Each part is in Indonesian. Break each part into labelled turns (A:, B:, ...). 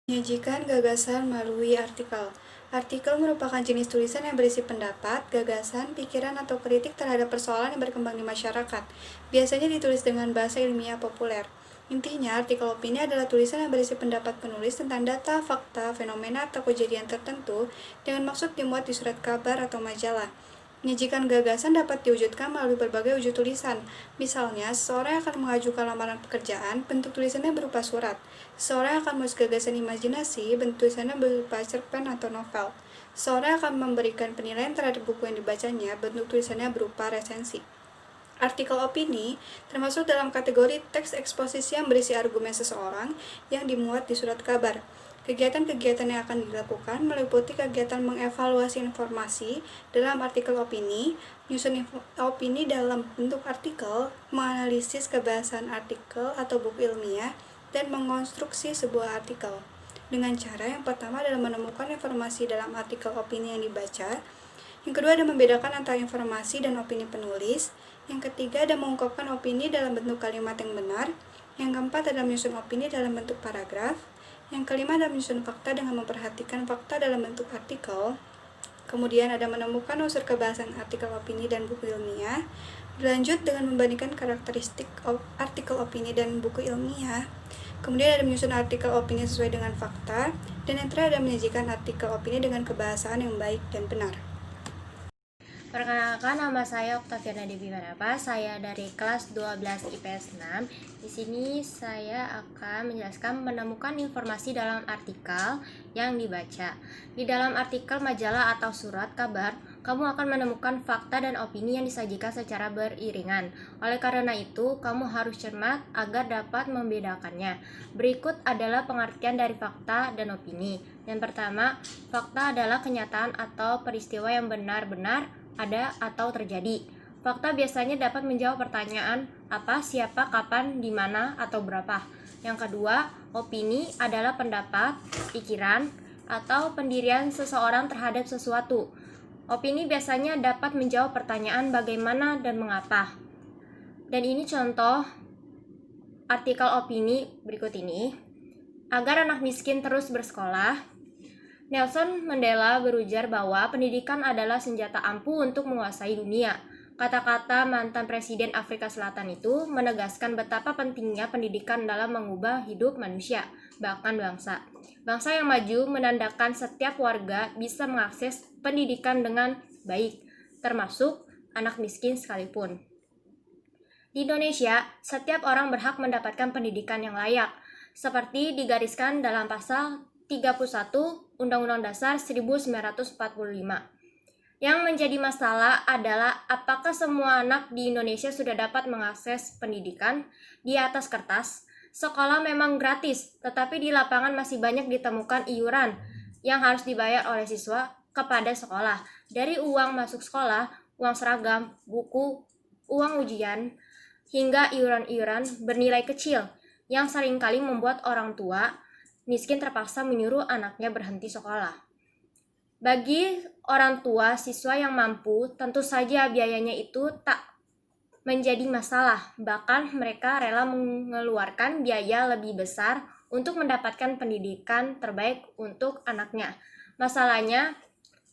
A: Menyajikan gagasan melalui artikel. Artikel merupakan jenis tulisan yang berisi pendapat, gagasan, pikiran, atau kritik terhadap persoalan yang berkembang di masyarakat. Biasanya ditulis dengan bahasa ilmiah populer. Intinya, artikel opini adalah tulisan yang berisi pendapat penulis tentang data, fakta, fenomena, atau kejadian tertentu dengan maksud dimuat di surat kabar atau majalah. Menyajikan gagasan dapat diwujudkan melalui berbagai wujud tulisan. Misalnya, seseorang akan mengajukan lamaran pekerjaan, bentuk tulisannya berupa surat. Seseorang akan menulis gagasan imajinasi, bentuk tulisannya berupa cerpen atau novel. Seseorang akan memberikan penilaian terhadap buku yang dibacanya, bentuk tulisannya berupa resensi. Artikel opini termasuk dalam kategori teks eksposisi yang berisi argumen seseorang yang dimuat di surat kabar. Kegiatan-kegiatan yang akan dilakukan meliputi kegiatan mengevaluasi informasi dalam artikel opini, menyusun opini dalam bentuk artikel, menganalisis kebahasan artikel atau buku ilmiah, dan mengonstruksi sebuah artikel. Dengan cara yang pertama adalah menemukan informasi dalam artikel opini yang dibaca, yang kedua adalah membedakan antara informasi dan opini penulis, yang ketiga adalah mengungkapkan opini dalam bentuk kalimat yang benar, yang keempat adalah menyusun opini dalam bentuk paragraf, yang kelima adalah menyusun fakta dengan memperhatikan fakta dalam bentuk artikel. Kemudian ada menemukan unsur kebahasan artikel opini dan buku ilmiah. Berlanjut dengan membandingkan karakteristik artikel opini dan buku ilmiah. Kemudian ada menyusun artikel opini sesuai dengan fakta. Dan yang terakhir ada menyajikan artikel opini dengan kebahasaan yang baik dan benar.
B: Perkenalkan, nama saya Oktaviana Dewi Marapa. Saya dari kelas 12 IPS 6. Di sini saya akan menjelaskan menemukan informasi dalam artikel yang dibaca. Di dalam artikel majalah atau surat kabar, kamu akan menemukan fakta dan opini yang disajikan secara beriringan. Oleh karena itu, kamu harus cermat agar dapat membedakannya. Berikut adalah pengertian dari fakta dan opini. Yang pertama, fakta adalah kenyataan atau peristiwa yang benar-benar ada atau terjadi. Fakta biasanya dapat menjawab pertanyaan apa, siapa, kapan, di mana, atau berapa. Yang kedua, opini adalah pendapat, pikiran, atau pendirian seseorang terhadap sesuatu. Opini biasanya dapat menjawab pertanyaan bagaimana dan mengapa. Dan ini contoh artikel opini berikut ini. Agar anak miskin terus bersekolah, Nelson Mandela berujar bahwa pendidikan adalah senjata ampuh untuk menguasai dunia. Kata-kata mantan Presiden Afrika Selatan itu menegaskan betapa pentingnya pendidikan dalam mengubah hidup manusia, bahkan bangsa. Bangsa yang maju menandakan setiap warga bisa mengakses pendidikan dengan baik, termasuk anak miskin sekalipun. Di Indonesia, setiap orang berhak mendapatkan pendidikan yang layak, seperti digariskan dalam pasal 31 Undang-Undang Dasar 1945. Yang menjadi masalah adalah apakah semua anak di Indonesia sudah dapat mengakses pendidikan. Di atas kertas, sekolah memang gratis, tetapi di lapangan masih banyak ditemukan iuran yang harus dibayar oleh siswa kepada sekolah. Dari uang masuk sekolah, uang seragam, buku, uang ujian, hingga iuran-iuran bernilai kecil yang seringkali membuat orang tua miskin terpaksa menyuruh anaknya berhenti sekolah. Bagi orang tua siswa yang mampu, tentu saja biayanya itu tak menjadi masalah. Bahkan mereka rela mengeluarkan biaya lebih besar untuk mendapatkan pendidikan terbaik untuk anaknya. Masalahnya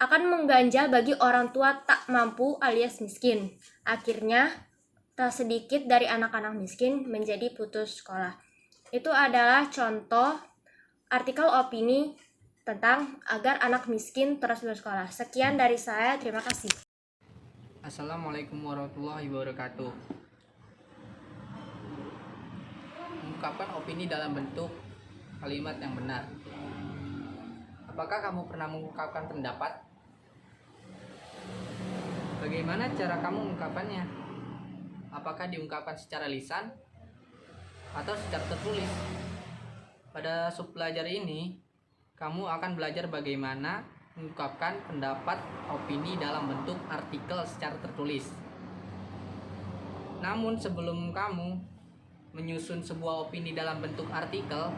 B: akan mengganjal bagi orang tua tak mampu alias miskin. Akhirnya, tak sedikit dari anak-anak miskin menjadi putus sekolah. Itu adalah contoh artikel opini tentang agar anak miskin terus bersekolah. Sekian dari saya, terima kasih.
C: Assalamualaikum warahmatullahi wabarakatuh. Mengungkapkan opini dalam bentuk kalimat yang benar. Apakah kamu pernah mengungkapkan pendapat? Bagaimana cara kamu mengungkapkannya? Apakah diungkapkan secara lisan atau secara tertulis? Pada sub belajar ini, kamu akan belajar bagaimana mengungkapkan pendapat opini dalam bentuk artikel secara tertulis. Namun sebelum kamu menyusun sebuah opini dalam bentuk artikel,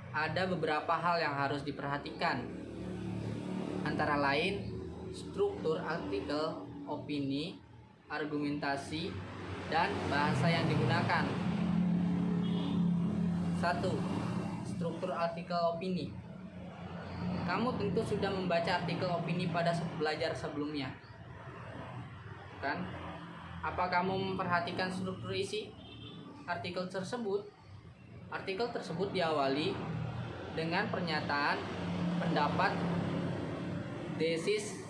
C: ada beberapa hal yang harus diperhatikan. Antara lain, struktur artikel, opini, argumentasi, dan bahasa yang digunakan. 1. struktur artikel opini. Kamu tentu sudah membaca artikel opini pada belajar sebelumnya, kan? Apa kamu memperhatikan struktur isi artikel tersebut? Artikel tersebut diawali dengan pernyataan, pendapat, thesis,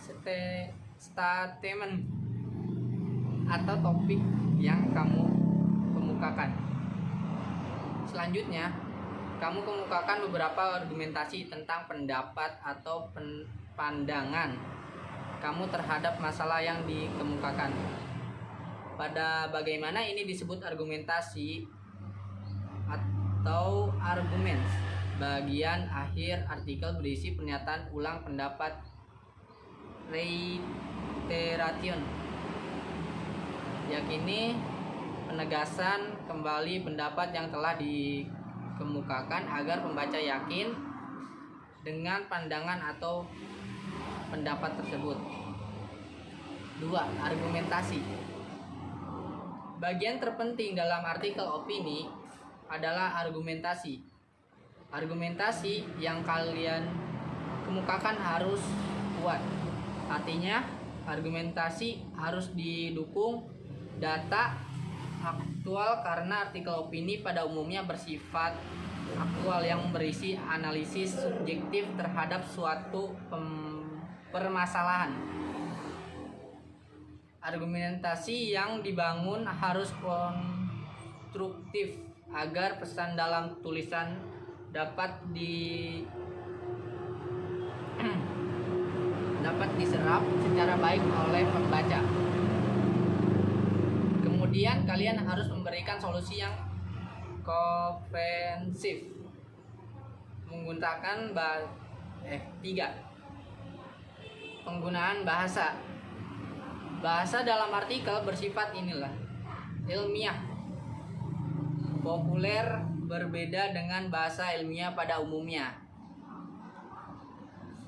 C: statement, atau topik yang kamu kemukakan. Selanjutnya, kamu kemukakan beberapa argumentasi tentang pendapat atau pandangan kamu terhadap masalah yang dikemukakan. Pada bagaimana ini disebut argumentasi atau argumen. Bagian akhir artikel berisi pernyataan ulang pendapat, reiteration, yakini penegasan kembali pendapat yang telah dikemukakan agar pembaca yakin dengan pandangan atau pendapat tersebut. 2. Argumentasi. Bagian terpenting dalam artikel opini adalah argumentasi. Argumentasi yang kalian kemukakan harus kuat. Artinya, argumentasi harus didukung data aktual karena artikel opini pada umumnya bersifat aktual yang berisi analisis subjektif terhadap suatu permasalahan. Argumentasi yang dibangun harus konstruktif agar pesan dalam tulisan dapat diserap secara baik oleh pembaca. Kemudian kalian harus memberikan solusi yang komprehensif menggunakan 3. Penggunaan bahasa. Bahasa dalam artikel bersifat ilmiah, populer, berbeda dengan bahasa ilmiah pada umumnya.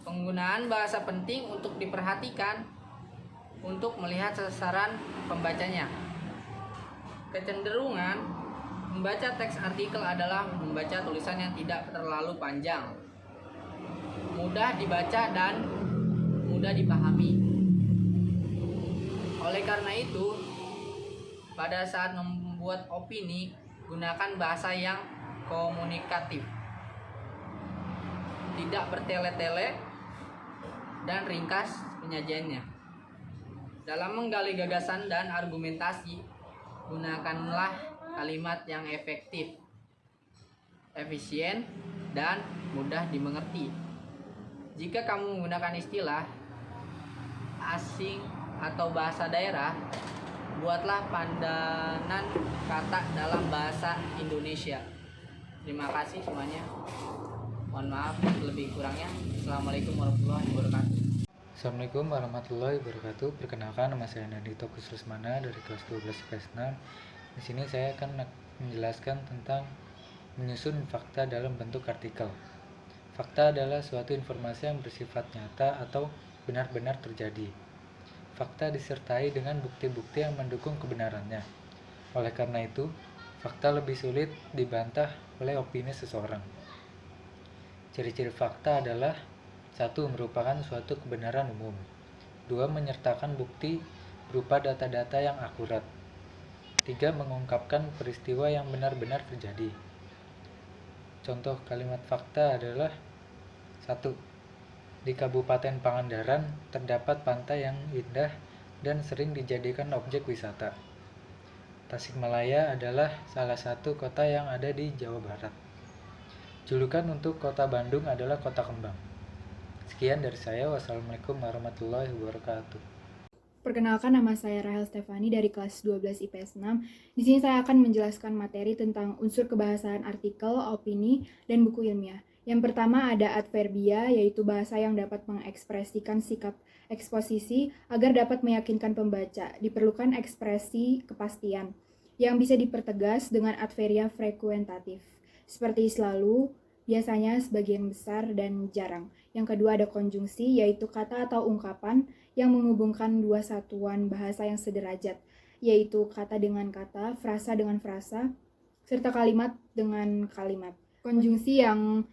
C: Penggunaan bahasa penting untuk diperhatikan untuk melihat sasaran pembacanya. Kecenderungan membaca teks artikel adalah membaca tulisan yang tidak terlalu panjang, mudah dibaca dan mudah dipahami. Oleh karena itu, pada saat membuat opini, gunakan bahasa yang komunikatif, tidak bertele-tele, dan ringkas penyajiannya. Dalam menggali gagasan dan argumentasi, gunakanlah kalimat yang efektif, efisien, dan mudah dimengerti. Jika kamu menggunakan istilah asing atau bahasa daerah, buatlah padanan kata dalam bahasa Indonesia. Terima kasih semuanya. Mohon maaf lebih kurangnya. Assalamualaikum warahmatullahi wabarakatuh.
D: Assalamualaikum warahmatullahi wabarakatuh. Perkenalkan, nama saya Nandito Kusrusmana dari kelas 12 IPS 6. Di sini saya akan menjelaskan tentang menyusun fakta dalam bentuk artikel. Fakta adalah suatu informasi yang bersifat nyata atau benar-benar terjadi. Fakta disertai dengan bukti-bukti yang mendukung kebenarannya. Oleh karena itu, fakta lebih sulit dibantah oleh opini seseorang. Ciri-ciri fakta adalah: 1. Merupakan suatu kebenaran umum. 2. Menyertakan bukti berupa data-data yang akurat. 3. Mengungkapkan peristiwa yang benar-benar terjadi. Contoh kalimat fakta adalah: 1. Di Kabupaten Pangandaran terdapat pantai yang indah dan sering dijadikan objek wisata. Tasikmalaya adalah salah satu kota yang ada di Jawa Barat. Julukan untuk kota Bandung adalah kota kembang. Sekian dari saya. Wassalamualaikum warahmatullahi wabarakatuh.
A: Perkenalkan, nama saya Rahel Stefani dari kelas 12 IPS 6. Di sini saya akan menjelaskan materi tentang unsur kebahasaan artikel, opini, dan buku ilmiah. Yang pertama ada adverbia, yaitu bahasa yang dapat mengekspresikan sikap eksposisi agar dapat meyakinkan pembaca. Diperlukan ekspresi kepastian yang bisa dipertegas dengan adverbia frekuentatif, seperti selalu, biasanya, sebagian besar, dan jarang. Yang kedua ada konjungsi, yaitu kata atau ungkapan yang menghubungkan dua satuan bahasa yang sederajat, yaitu kata dengan kata, frasa dengan frasa, serta kalimat dengan kalimat.
E: Konjungsi yang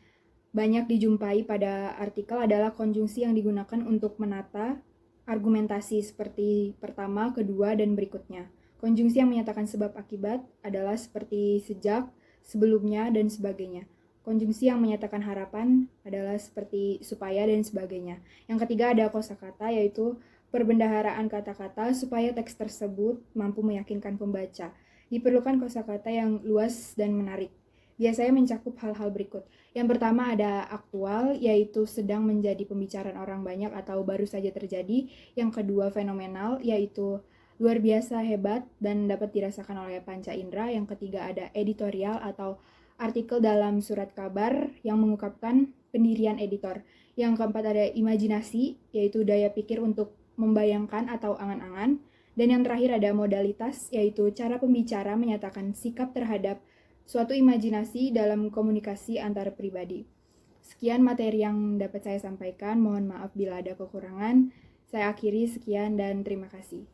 E: banyak dijumpai pada artikel adalah konjungsi yang digunakan untuk menata argumentasi seperti pertama, kedua, dan berikutnya. Konjungsi yang menyatakan sebab akibat adalah seperti sejak, sebelumnya, dan sebagainya. Konjungsi yang menyatakan harapan adalah seperti supaya dan sebagainya. Yang ketiga ada kosakata, yaitu perbendaharaan kata-kata supaya teks tersebut mampu meyakinkan pembaca. Diperlukan kosakata yang luas dan menarik. Biasanya mencakup hal-hal berikut. Yang pertama ada aktual, yaitu sedang menjadi pembicaraan orang banyak atau baru saja terjadi. Yang kedua fenomenal, yaitu luar biasa hebat dan dapat dirasakan oleh panca indera. Yang ketiga ada editorial atau artikel dalam surat kabar yang mengungkapkan pendirian editor. Yang keempat ada imajinasi, yaitu daya pikir untuk membayangkan atau angan-angan. Dan yang terakhir ada modalitas, yaitu cara pembicara menyatakan sikap terhadap suatu imajinasi dalam komunikasi antar pribadi. Sekian materi yang dapat saya sampaikan. Mohon maaf bila ada kekurangan. Saya akhiri, sekian dan terima kasih.